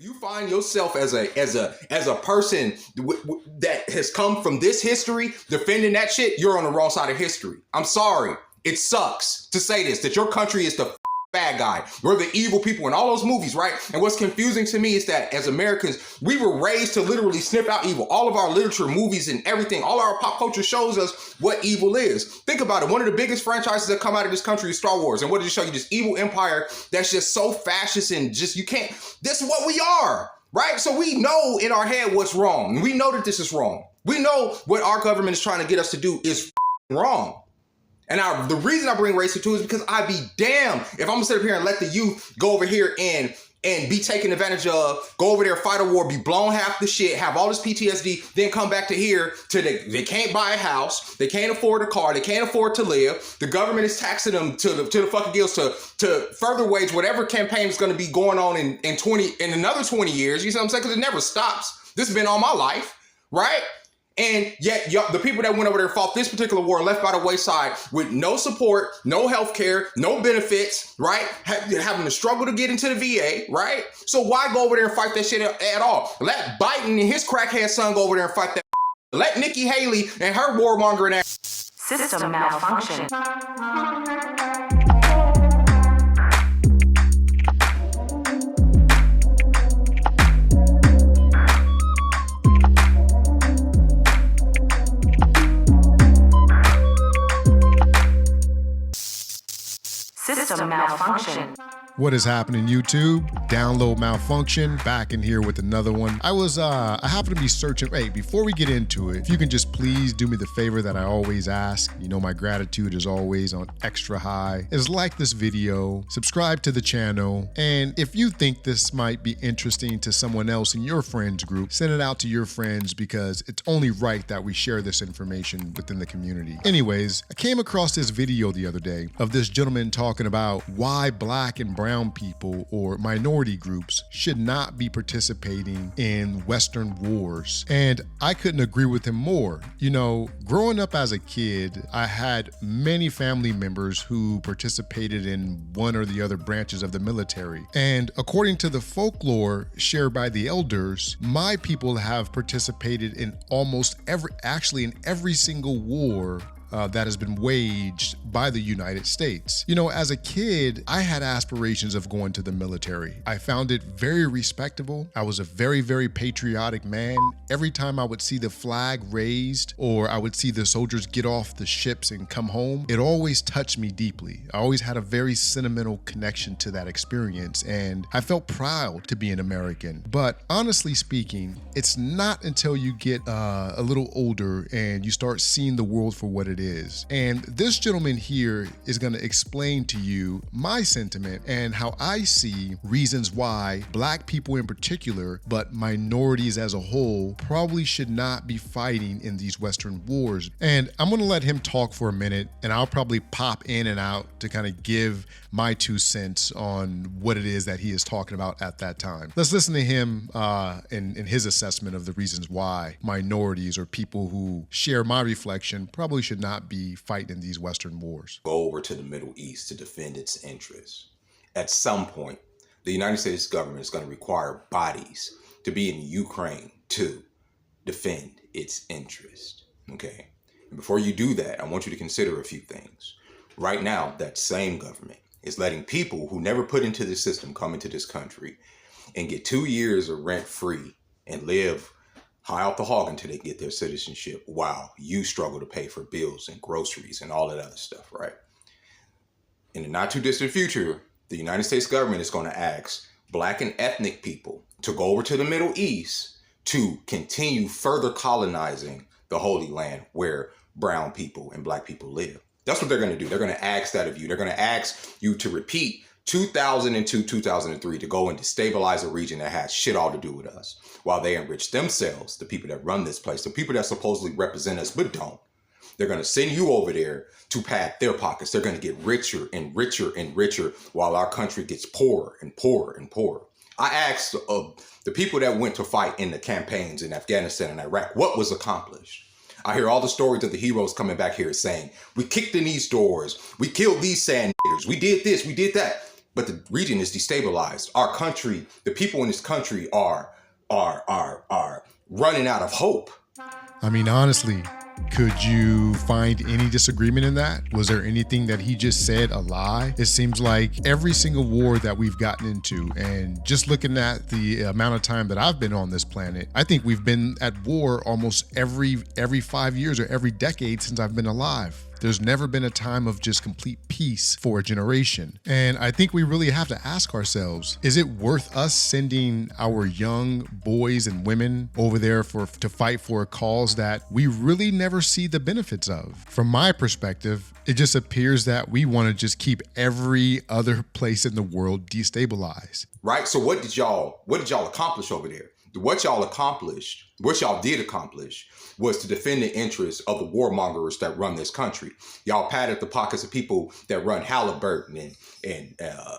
you find yourself as a person that has come from this history defending that shit, you're on the wrong side of history. I'm sorry. It sucks to say this, that your country is the bad guy. We're the evil people in all those movies, right? And what's confusing to me is that as Americans, we were raised to literally sniff out evil. All of our literature, movies, and everything, all our pop culture shows us what evil is. Think about it. One of the biggest franchises that come out of this country is Star Wars. And what did it show you? This evil empire that's just so fascist and just, you can't, this is what we are, right? So we know in our head what's wrong. We know that this is wrong. We know what our government is trying to get us to do is wrong. And the reason I bring race into it is because I be damned if I'm gonna sit up here and let the youth go over here and be taken advantage of, go over there, fight a war, be blown half the shit, have all this PTSD, then come back to here to they can't buy a house, they can't afford a car, they can't afford to live. The government is taxing them to the fucking gills to further wage whatever campaign is gonna be going on in another 20 years. You see what I'm saying? Because it never stops. This has been all my life, right? And yet the people that went over there and fought this particular war left by the wayside with no support, no health care, no benefits, right? Having to struggle to get into the VA, right? So why go over there and fight that shit at all? Let Biden and his crackhead son go over there and fight that. Let Nikki Haley and her warmongering ass. System malfunction. System malfunction. What is happening, YouTube? Download Malfunction, back in here with another one. I happen to be searching. Hey, before we get into it, if you can just please do me the favor that I always ask, you know my gratitude is always on extra high, is like this video, subscribe to the channel, and if you think this might be interesting to someone else in your friends group, send it out to your friends because it's only right that we share this information within the community. Anyways, I came across this video the other day of this gentleman talking about why black and brown people or minority groups should not be participating in Western wars. And I couldn't agree with him more. You know, growing up as a kid, I had many family members who participated in one or the other branches of the military. And according to the folklore shared by the elders, my people have participated in almost every single war that has been waged by the United States. You know, as a kid, I had aspirations of going to the military. I found it very respectable. I was a very, very patriotic man. Every time I would see the flag raised or I would see the soldiers get off the ships and come home, it always touched me deeply. I always had a very sentimental connection to that experience, and I felt proud to be an American. But honestly speaking, it's not until you get a little older and you start seeing the world for what it is. And this gentleman here is going to explain to you my sentiment and how I see reasons why black people in particular, but minorities as a whole, probably should not be fighting in these Western wars. And I'm going to let him talk for a minute, and I'll probably pop in and out to kind of give my 2 cents on what it is that he is talking about at that time. Let's listen to him in his assessment of the reasons why minorities or people who share my reflection probably should not be fighting in these Western wars. Go over to the Middle East to defend its interests. At some point, the United States government is going to require bodies to be in Ukraine to defend its interest. Okay. And before you do that, I want you to consider a few things. Right now, that same government is letting people who never put into the system come into this country and get 2 years of rent free and live high off the hog until they get their citizenship while you struggle to pay for bills and groceries and all that other stuff, right? In the not too distant future, the United States government is going to ask black and ethnic people to go over to the Middle East to continue further colonizing the Holy Land where brown people and black people live. That's what they're going to do. They're going to ask that of you. They're going to ask you to repeat 2002, 2003 to go and destabilize a region that has shit all to do with us while they enrich themselves, the people that run this place, the people that supposedly represent us but don't. They're going to send you over there to pad their pockets. They're going to get richer and richer and richer while our country gets poorer and poorer and poorer. I asked the people that went to fight in the campaigns in Afghanistan and Iraq, what was accomplished? I hear all the stories of the heroes coming back here saying, we kicked in these doors, we killed these sand niggers, we did this, we did that. but the region is destabilized. Our country, the people in this country are running out of hope. I mean, honestly, could you find any disagreement in that? Was there anything that he just said a lie? It seems like every single war that we've gotten into, and just looking at the amount of time that I've been on this planet, I think we've been at war almost every 5 years or every decade since I've been alive. There's never been a time of just complete peace for a generation. And I think we really have to ask ourselves, is it worth us sending our young boys and women over there to fight for a cause that we really never see the benefits of? From my perspective, it just appears that we want to just keep every other place in the world destabilized. Right? So what did y'all accomplish over there? What y'all did accomplish was to defend the interests of the warmongers that run this country. Y'all padded the pockets of people that run Halliburton and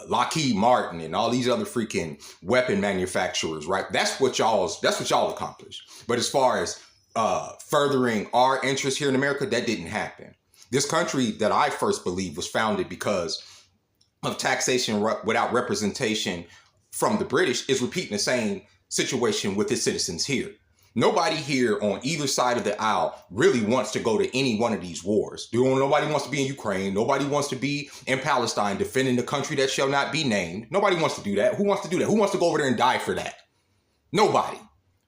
Lockheed Martin and all these other freaking weapon manufacturers, right? That's what y'all accomplished. But as far as furthering our interests here in America, that didn't happen. This country that I first believe was founded because of taxation without representation from the British is repeating the same situation with its citizens here. Nobody here on either side of the aisle really wants to go to any one of these wars. Nobody wants to be in Ukraine. Nobody wants to be in Palestine defending the country that shall not be named. Nobody wants to do that. Who wants to do that? Who wants to go over there and die for that? Nobody,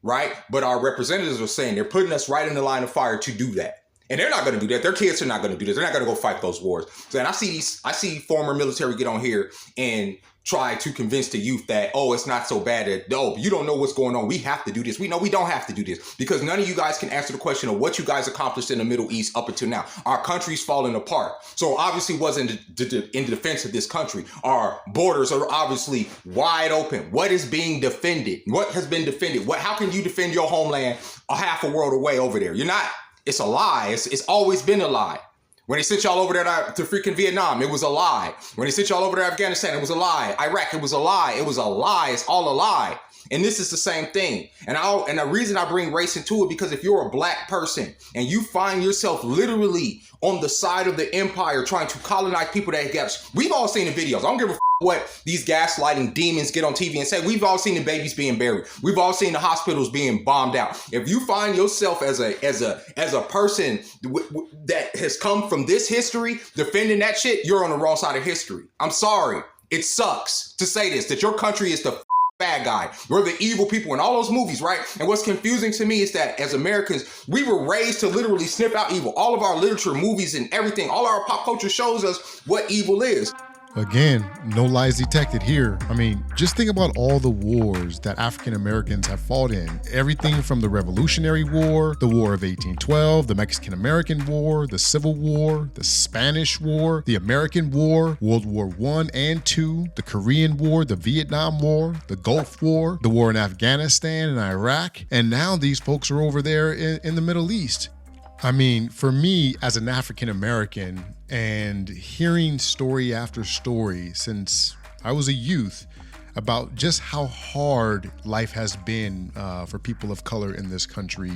right? But our representatives are saying they're putting us right in the line of fire to do that. And they're not going to do that. Their kids are not going to do this. They're not going to go fight those wars. So, and I see former military get on here and try to convince the youth that, oh, it's not so bad. You don't know what's going on. We have to do this. We know we don't have to do this because none of you guys can answer the question of what you guys accomplished in the Middle East up until now. Our country's falling apart. So obviously wasn't in defense of this country. Our borders are obviously wide open. What is being defended? What has been defended? How can you defend your homeland a half a world away over there? You're not. It's a lie. It's always been a lie. When they sent y'all over there to freaking Vietnam, it was a lie. When they sent y'all over there to Afghanistan, it was a lie. Iraq, it was a lie. It was a lie. It's all a lie. And this is the same thing. And the reason I bring race into it, because if you're a black person and you find yourself literally on the side of the empire trying to colonize people that get, we've all seen the videos. I don't give a what these gaslighting demons get on TV and say. We've all seen the babies being buried. We've all seen the hospitals being bombed out. If you find yourself as a person that has come from this history defending that shit, you're on the wrong side of history. I'm sorry. It sucks to say this, that your country is the bad guy. We're the evil people in all those movies, right? And what's confusing to me is that as Americans, we were raised to literally sniff out evil. All of our literature, movies, and everything, all our pop culture shows us what evil is. Again, no lies detected here. I mean, just think about all the wars that African Americans have fought in. Everything from the Revolutionary War, the War of 1812, the Mexican American War, the Civil War, the Spanish War, the American War, World War I and II, the Korean War, the Vietnam War, the Gulf War, the war in Afghanistan and Iraq, and now these folks are over there in the Middle East. I mean, for me as an African American and hearing story after story since I was a youth about just how hard life has been for people of color in this country,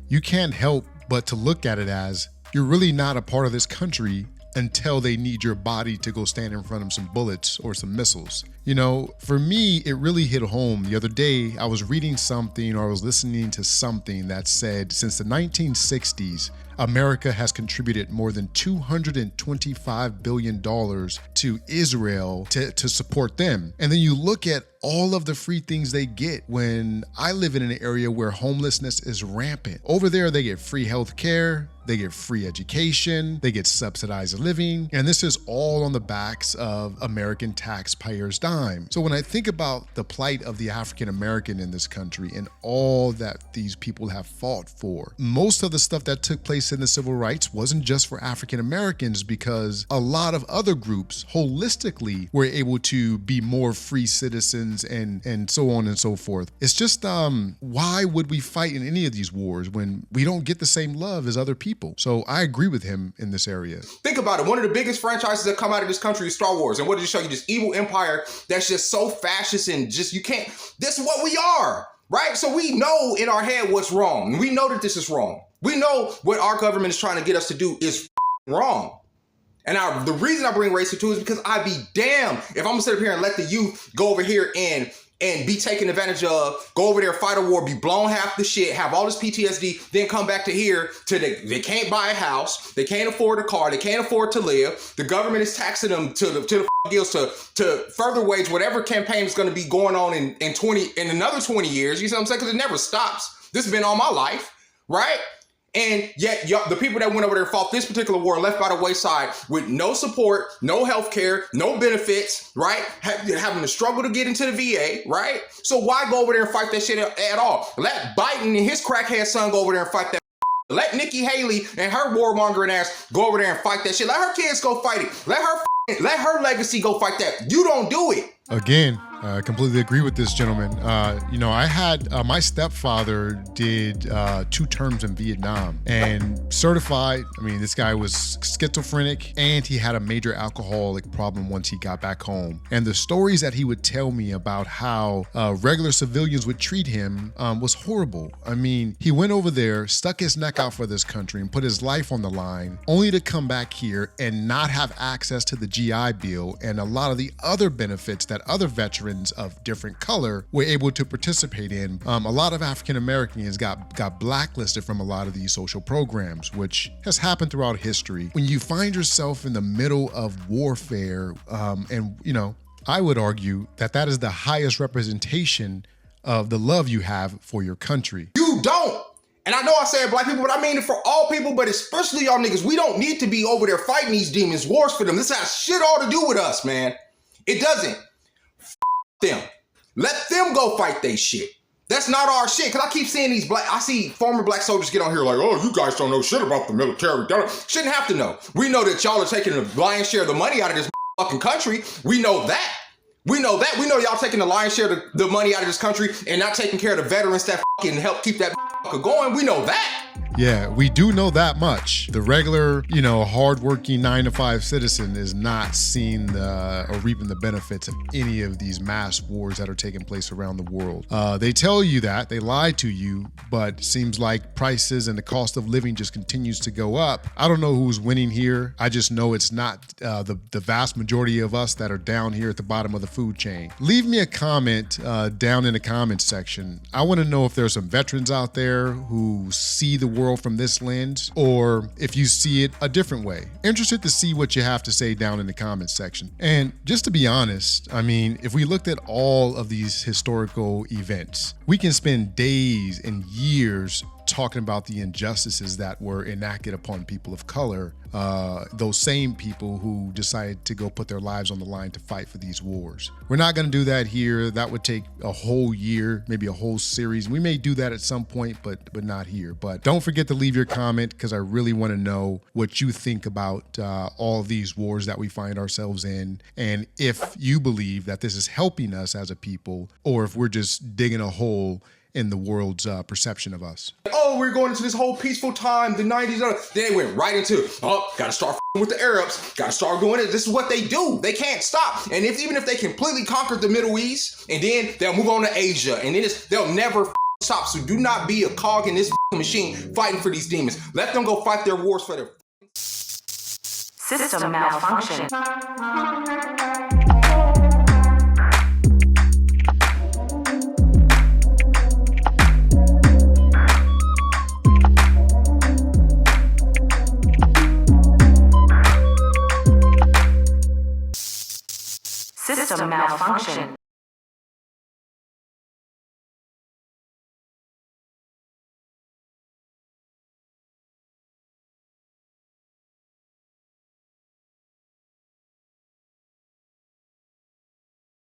you can't help but to look at it as you're really not a part of this country until they need your body to go stand in front of some bullets or some missiles. You know, for me, it really hit home. The other day, I was reading something or I was listening to something that said since the 1960s, America has contributed more than $225 billion to Israel to support them. And then you look at all of the free things they get. When I live in an area where homelessness is rampant, over there they get free health care, they get free education, they get subsidized living, and this is all on the backs of American taxpayers' dime. So when I think about the plight of the African American in this country and all that these people have fought for, most of the stuff that took place in the civil rights wasn't just for African Americans, because a lot of other groups holistically were able to be more free citizens and so on and so forth. It's just why would we fight in any of these wars when we don't get the same love as other people? So I agree with him in this area. Think about it. One of the biggest franchises that come out of this country is Star Wars. And what did it show you? This evil empire that's just so fascist and just, you can't, this is what we are, right? So we know in our head what's wrong. We know that this is wrong. We know what our government is trying to get us to do is wrong. And the reason I bring race into it is because I'd be damned if I'm gonna sit up here and let the youth go over here and be taken advantage of, go over there, fight a war, be blown half the shit, have all this PTSD, then come back to here they can't buy a house, they can't afford a car, they can't afford to live. The government is taxing them to the gills to further wage whatever campaign is going to be going on in another 20 years. You see what I'm saying? Because it never stops. This has been all my life, right? And yet, the people that went over there and fought this particular war left by the wayside with no support, no health care, no benefits, right? Having to struggle to get into the VA, right? So why go over there and fight that shit at all? Let Biden and his crackhead son go over there and fight that. Let Nikki Haley and her warmongering ass go over there and fight that shit. Let her kids go fight it. Let her legacy go fight that. You don't do it. Again, I completely agree with this gentleman. I had my stepfather did 2 terms in Vietnam and certified. I mean, this guy was schizophrenic and he had a major alcoholic problem once he got back home. And the stories that he would tell me about how regular civilians would treat him was horrible. I mean, he went over there, stuck his neck out for this country and put his life on the line, only to come back here and not have access to the GI Bill and a lot of the other benefits that other veterans of different color were able to participate in. A lot of African Americans got blacklisted from a lot of these social programs, which has happened throughout history. When you find yourself in the middle of warfare, I would argue that is the highest representation of the love you have for your country. You don't. And I know I said black people, but I mean it for all people, but especially y'all niggas. We don't need to be over there fighting these demons, wars for them. This has shit all to do with us, man. It doesn't. Them. Let them go fight they shit. That's not our shit. Cause I keep seeing I see former black soldiers get on here like, oh, you guys don't know shit about the military. Shouldn't have to know. We know that y'all are taking the lion's share of the money out of this fucking country. We know that. We know that. We know y'all taking the lion's share of the money out of this country and not taking care of the veterans that fucking help keep that going. We know that. Yeah, we do know that much. The regular, hardworking 9-to-5 citizen is not seeing or reaping the benefits of any of these mass wars that are taking place around the world. They tell you that, they lie to you, but seems like prices and the cost of living just continues to go up. I don't know who's winning here. I just know it's not the vast majority of us that are down here at the bottom of the food chain. Leave me a comment down in the comments section. I want to know if there's some veterans out there who see the world from this lens, or if you see it a different way. Interested to see what you have to say down in the comments section. And just to be honest, I mean, if we looked at all of these historical events, we can spend days and years talking about the injustices that were enacted upon people of color, those same people who decided to go put their lives on the line to fight for these wars. We're not going to do that here. That would take a whole year, maybe a whole series. We may do that at some point, but not here. But don't forget to leave your comment, because I really want to know what you think about all of these wars that we find ourselves in, and if you believe that this is helping us as a people, or if we're just digging a hole in the world's perception of us. Oh, we're going into this whole peaceful time, the 90s. Then they went right into, gotta start with the Arabs, gotta start doing it. This is what they do. They can't stop. And even if they completely conquered the Middle East, and then they'll move on to Asia, and then they'll never stop. So do not be a cog in this machine fighting for these demons. Let them go fight their wars for their System malfunction. System malfunction.